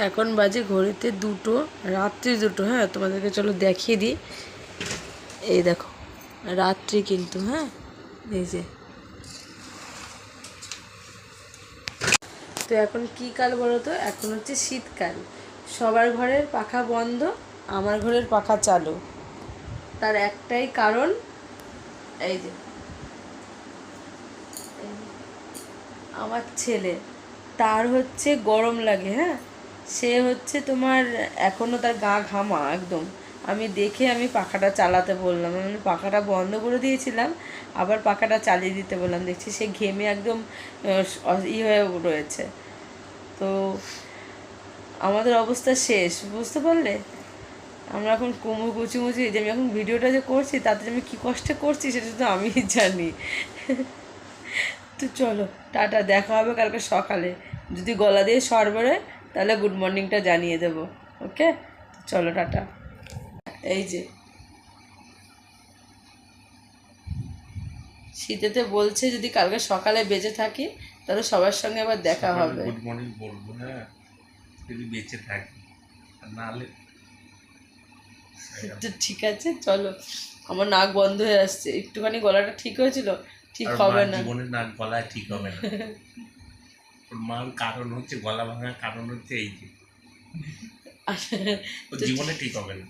এখন বাজে ঘড়িতে 2টো, রাত্রি 2টো। হ্যাঁ, তোমাদেরকে চলো দেখিয়ে দিই। এই দেখো রাত্রি কিন্তু, হ্যাঁ এই যে। তো এখন কী কাল বলো তো? এখন হচ্ছে শীতকাল। সবার ঘরের পাখা বন্ধ, আমার ঘরের পাখা চালু। তার একটাই কারণ, এই যে আমার ছেলে, তার হচ্ছে গরম লাগে। হ্যাঁ, সে হচ্ছে তোমার এখনও তার গা ঘামা একদম। আমি পাখাটা চালাতে বললাম, আমি পাখাটা বন্ধ করে দিয়েছিলাম, আবার পাখাটা চালিয়ে দিতে বললাম। দেখছি সে ঘেমে একদম হয়ে রয়েছে। তো আমাদের অবস্থা শেষ, বুঝতে পারলে? আমরা এখন কোমর কুচি যে আমি এখন ভিডিওটা যে করছি, তাতে আমি কী কষ্টে করছি সেটা তো আমিই জানি। তো চলো টাটা, দেখা হবে কালকে সকালে। যদি গলা দিয়ে স্বর বেরোয় তাহলে গুড মর্নিংটা জানিয়ে দেবো। ওকে, চলো টাটা। এই যে শীতেতে বলছে যদি কালকে সকালে বেঁচে থাকি তাহলে সবার সঙ্গে আবার দেখা হবে। গুড মর্নিং বলবো, হ্যাঁ, যদি বেঁচে থাকি, আর নাহলে তো ঠিক আছে চলো। আমার নাক বন্ধ হয়ে আসছে, একটুখানি গলাটা ঠিক হয়েছিল, ঠিক হবে না। জীবনের নাক গলায় ঠিক হবে না। ওর মার কারণ হচ্ছে, গলা ভাঙার কারণ হচ্ছে এই যে, জীবনে ঠিক হবে না।